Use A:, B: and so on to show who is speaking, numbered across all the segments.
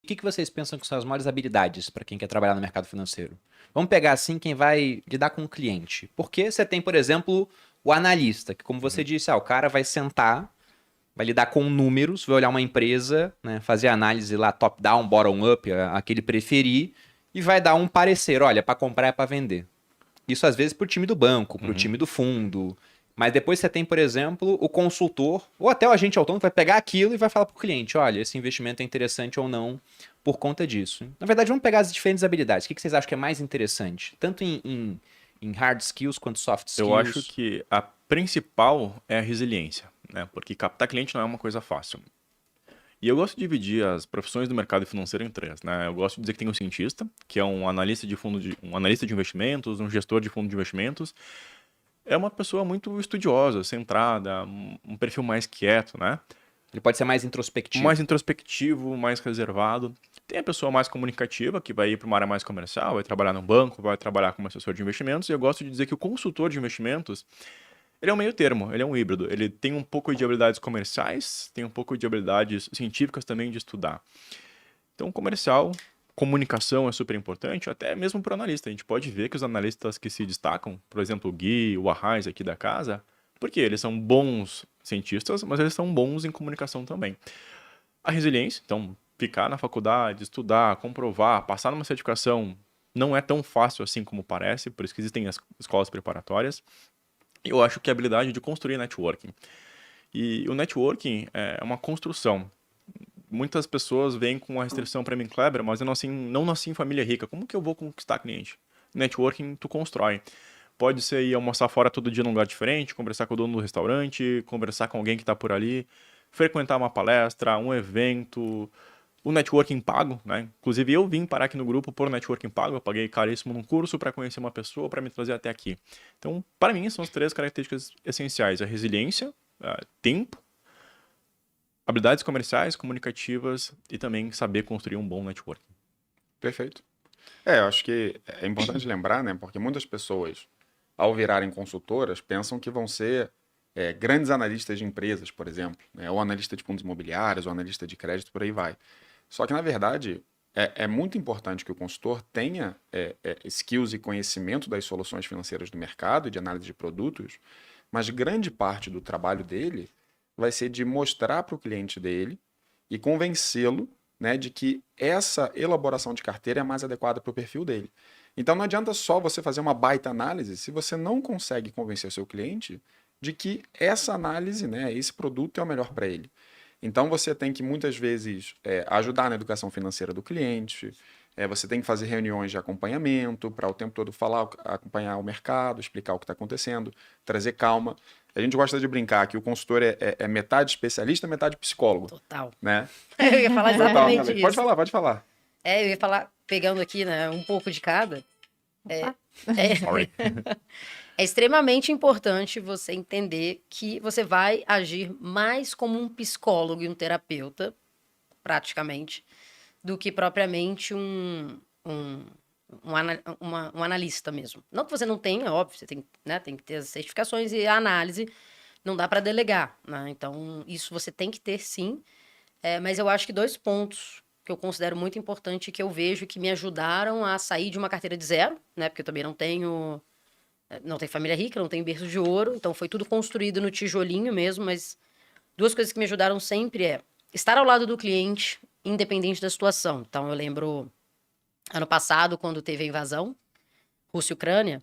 A: que vocês pensam que são as maiores habilidades para quem quer trabalhar no mercado financeiro? Vamos pegar assim quem vai lidar com o cliente. Porque você tem, por exemplo, o analista, que como você disse, o cara vai sentar, vai lidar com números, vai olhar uma empresa, né, fazer análise lá top-down, bottom-up, a que ele preferir, e vai dar um parecer, olha, para comprar é para vender. Isso às vezes para o time do banco, para o time do fundo. Mas depois você tem, por exemplo, o consultor, ou até o agente autônomo, que vai pegar aquilo e vai falar para o cliente, olha, esse investimento é interessante ou não por conta disso. Na verdade, vamos pegar as diferentes habilidades. O que vocês acham que é mais interessante? Tanto em hard skills quanto soft skills?
B: Eu acho que a principal é a resiliência, né? Porque captar cliente não é uma coisa fácil. E eu gosto de dividir as profissões do mercado financeiro em três, né? Eu gosto de dizer que tem um cientista, que é um analista um analista de investimentos, um gestor de fundo de investimentos. É uma pessoa muito estudiosa, centrada, um perfil mais quieto, né?
A: Ele pode ser mais introspectivo.
B: Mais introspectivo, mais reservado. Tem a pessoa mais comunicativa, que vai ir para uma área mais comercial, vai trabalhar no banco, vai trabalhar como assessor de investimentos. E eu gosto de dizer que o consultor de investimentos, ele é um meio termo, ele é um híbrido. Ele tem um pouco de habilidades comerciais, tem um pouco de habilidades científicas também de estudar. Então, comercial, comunicação é super importante, até mesmo para o analista. A gente pode ver que os analistas que se destacam, por exemplo, o Gui, o Arraes aqui da casa, porque eles são bons cientistas, mas eles são bons em comunicação também. A resiliência, então, ficar na faculdade, estudar, comprovar, passar numa certificação, não é tão fácil assim como parece, por isso que existem as escolas preparatórias. Eu acho que a habilidade de construir networking. E o networking é uma construção. Muitas pessoas vêm com a restrição para mim, Kleber, mas eu não nasci em família rica. Como que eu vou conquistar cliente? Networking tu constrói. Pode ser ir almoçar fora todo dia num lugar diferente, conversar com o dono do restaurante, conversar com alguém que está por ali, frequentar uma palestra, um evento, o networking pago, né? Inclusive eu vim parar aqui no grupo por networking pago, eu paguei caríssimo num curso para conhecer uma pessoa, para me trazer até aqui. Então, para mim, são as três características essenciais: a resiliência, tempo, habilidades comerciais, comunicativas e também saber construir um bom networking.
C: Perfeito. Eu acho que é importante lembrar, né? Porque muitas pessoas, ao virarem consultoras, pensam que vão ser grandes analistas de empresas, por exemplo, né? Ou analista de fundos imobiliários, ou analista de crédito, por aí vai. Só que, na verdade, é muito importante que o consultor tenha skills e conhecimento das soluções financeiras do mercado e de análise de produtos, mas grande parte do trabalho dele vai ser de mostrar para o cliente dele e convencê-lo, né, de que essa elaboração de carteira é mais adequada para o perfil dele. Então não adianta só você fazer uma baita análise se você não consegue convencer o seu cliente de que essa análise, né, esse produto é o melhor para ele. Então você tem que muitas vezes ajudar na educação financeira do cliente, você tem que fazer reuniões de acompanhamento para o tempo todo falar, acompanhar o mercado, explicar o que está acontecendo, trazer calma. A gente gosta de brincar que o consultor é metade especialista, metade psicólogo.
D: Total.
C: Né?
D: Eu ia falar exatamente isso.
C: Pode falar.
D: Eu ia falar, pegando aqui, né, um pouco de cada. É extremamente importante você entender que você vai agir mais como um psicólogo e um terapeuta, praticamente, do que propriamente um analista mesmo. Não que você não tenha, óbvio, você tem, né, tem que ter as certificações e a análise não dá para delegar, né? Então, isso você tem que ter sim, mas eu acho que 2 pontos que eu considero muito importante, que eu vejo que me ajudaram a sair de uma carteira de zero, né? Porque eu também não tenho família rica, não tenho berço de ouro, então foi tudo construído no tijolinho mesmo, mas 2 coisas que me ajudaram sempre estar ao lado do cliente, independente da situação. Então, eu lembro, ano passado, quando teve a invasão, Rússia e Ucrânia,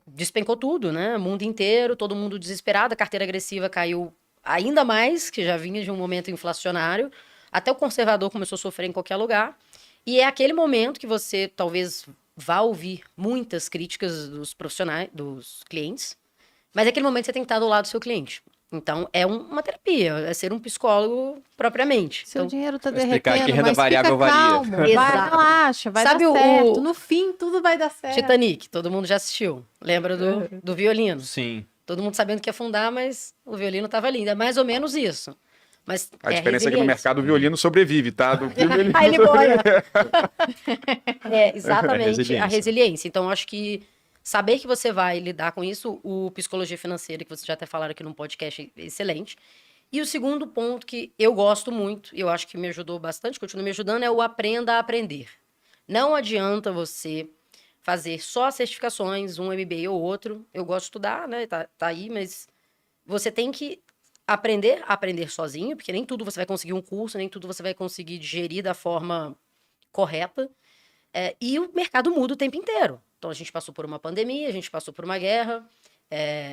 D: despencou tudo, né? O mundo inteiro, todo mundo desesperado, a carteira agressiva caiu ainda mais, que já vinha de um momento inflacionário, até o conservador começou a sofrer em qualquer lugar, e é aquele momento que você talvez vá ouvir muitas críticas dos profissionais, dos clientes, mas é aquele momento que você tem que estar do lado do seu cliente. Então, é uma terapia, é ser um psicólogo propriamente.
E: Seu dinheiro está
A: explicar
E: derretendo,
A: que renda
E: mas
A: variável
E: fica calmo,
A: varia.
E: vai, relaxa, vai dar certo. No fim, tudo vai dar certo.
D: Titanic, todo mundo já assistiu. Lembra do violino?
A: Sim.
D: Todo mundo sabendo que ia afundar, mas o violino estava lindo. É mais ou menos isso. Mas
C: a diferença é que no mercado o violino sobrevive, tá? Do filme ele
D: ele boia. Exatamente, a resiliência. Então, eu acho que saber que você vai lidar com isso, o Psicologia Financeira, que vocês já até falaram aqui num podcast excelente, E o segundo ponto que eu gosto muito, e eu acho que me ajudou bastante, continua me ajudando, é o aprenda a aprender. Não adianta você fazer só certificações, um MBA ou outro. Eu gosto de estudar, né? Tá aí, mas você tem que aprender a aprender sozinho, porque nem tudo você vai conseguir um curso, nem tudo você vai conseguir digerir da forma correta. E o mercado muda o tempo inteiro. Então, a gente passou por uma pandemia, a gente passou por uma guerra,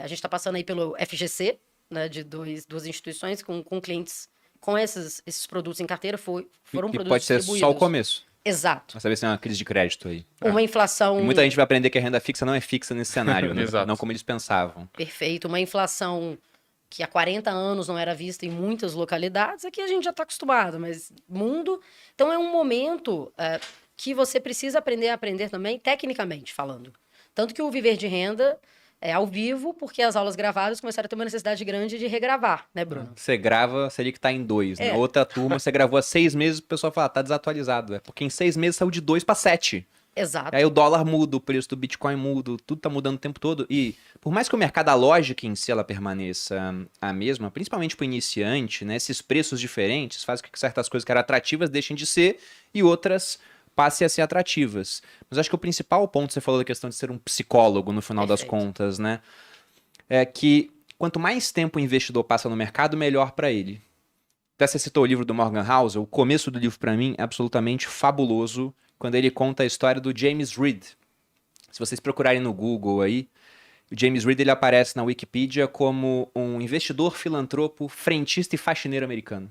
D: a gente está passando aí pelo FGC, né, de duas instituições com clientes com esses produtos em carteira, foram produtos
A: pode ser
D: distribuídos.
A: só o começo.
D: Exato.
A: Pra saber se tem uma crise de crédito aí.
D: Uma inflação...
A: E muita gente vai aprender que a renda fixa não é fixa nesse cenário, né?
C: Exato.
A: Não como eles pensavam.
D: Perfeito. Uma inflação que há 40 anos não era vista em muitas localidades, aqui a gente já está acostumado, mas mundo... Então, é um momento que você precisa aprender a aprender também, tecnicamente falando. Tanto que o Viver de Renda é ao vivo, porque as aulas gravadas começaram a ter uma necessidade grande de regravar, né, Bruno?
A: Você grava, seria que tá em 2. Na outra turma, você gravou há 6 meses, o pessoal fala, tá desatualizado. É porque em 6 meses saiu de 2 para 7.
D: Exato.
A: Aí o dólar muda, o preço do Bitcoin muda, tudo tá mudando o tempo todo. E por mais que o mercado, a lógica em si, ela permaneça a mesma, principalmente para o iniciante, né? Esses preços diferentes fazem com que certas coisas que eram atrativas deixem de ser e outras passem a ser atrativas. Mas acho que o principal ponto, você falou da questão de ser um psicólogo no final das contas, né? É que quanto mais tempo o investidor passa no mercado, melhor para ele. Até você citou o livro do Morgan Housel, o começo do livro para mim é absolutamente fabuloso, quando ele conta a história do James Reed. Se vocês procurarem no Google aí, o James Reed ele aparece na Wikipedia como um investidor, filantropo, frentista e faxineiro americano.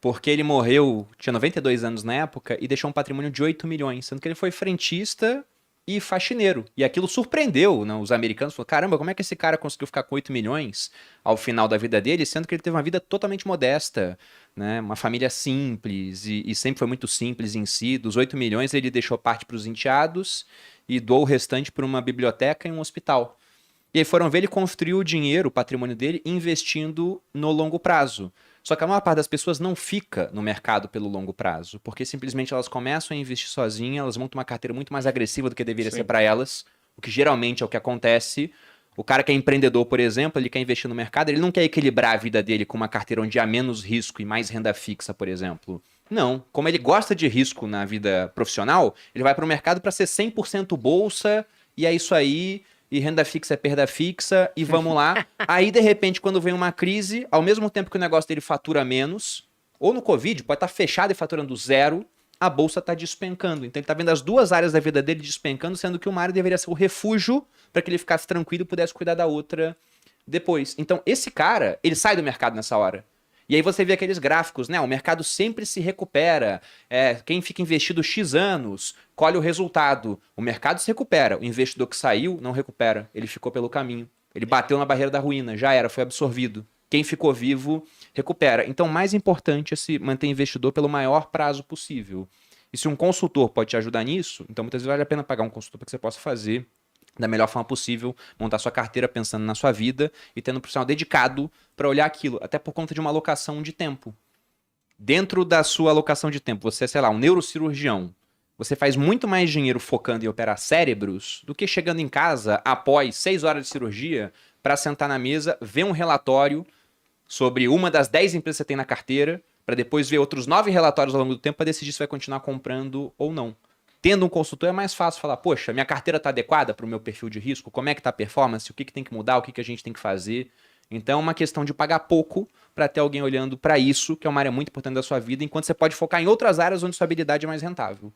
A: Porque ele morreu, tinha 92 anos na época, e deixou um patrimônio de 8 milhões, sendo que ele foi frentista e faxineiro. E aquilo surpreendeu, né? Os americanos. Falaram, caramba, como é que esse cara conseguiu ficar com 8 milhões ao final da vida dele, sendo que ele teve uma vida totalmente modesta, né? Uma família simples, e sempre foi muito simples em si. Dos 8 milhões, ele deixou parte para os enteados e doou o restante para uma biblioteca e um hospital. E aí foram ver, ele construiu o dinheiro, o patrimônio dele, investindo no longo prazo. Só que a maior parte das pessoas não fica no mercado pelo longo prazo, porque simplesmente elas começam a investir sozinhas, elas montam uma carteira muito mais agressiva do que deveria ser para elas, o que geralmente é o que acontece. O cara que é empreendedor, por exemplo, ele quer investir no mercado, ele não quer equilibrar a vida dele com uma carteira onde há menos risco e mais renda fixa, por exemplo. Não. Como ele gosta de risco na vida profissional, ele vai para o mercado para ser 100% bolsa, e é isso aí, e renda fixa é perda fixa, e vamos lá. Aí, de repente, quando vem uma crise, ao mesmo tempo que o negócio dele fatura menos, ou no Covid, pode estar fechado e faturando zero, a bolsa está despencando. Então ele está vendo as duas áreas da vida dele despencando, sendo que uma área deveria ser o refúgio para que ele ficasse tranquilo e pudesse cuidar da outra depois. Então esse cara, ele sai do mercado nessa hora. E aí você vê aqueles gráficos, né? O mercado sempre se recupera. Quem fica investido X anos, colhe o resultado. O mercado se recupera. O investidor que saiu não recupera. Ele ficou pelo caminho. Ele bateu na barreira da ruína. Já era, foi absorvido. Quem ficou vivo, recupera. Então, mais importante é se manter investidor pelo maior prazo possível. E se um consultor pode te ajudar nisso, então muitas vezes vale a pena pagar um consultor para que você possa fazer da melhor forma possível, montar sua carteira pensando na sua vida e tendo um profissional dedicado para olhar aquilo, até por conta de uma alocação de tempo. Dentro da sua alocação de tempo, você é, sei lá, um neurocirurgião, você faz muito mais dinheiro focando em operar cérebros do que chegando em casa após 6 horas de cirurgia para sentar na mesa, ver um relatório sobre uma das 10 empresas que você tem na carteira, para depois ver outros 9 relatórios ao longo do tempo para decidir se vai continuar comprando ou não. Tendo um consultor é mais fácil falar, poxa, minha carteira está adequada para o meu perfil de risco? Como é que está a performance? O que tem que mudar? O que a gente tem que fazer? Então é uma questão de pagar pouco para ter alguém olhando para isso, que é uma área muito importante da sua vida, enquanto você pode focar em outras áreas onde sua habilidade é mais rentável.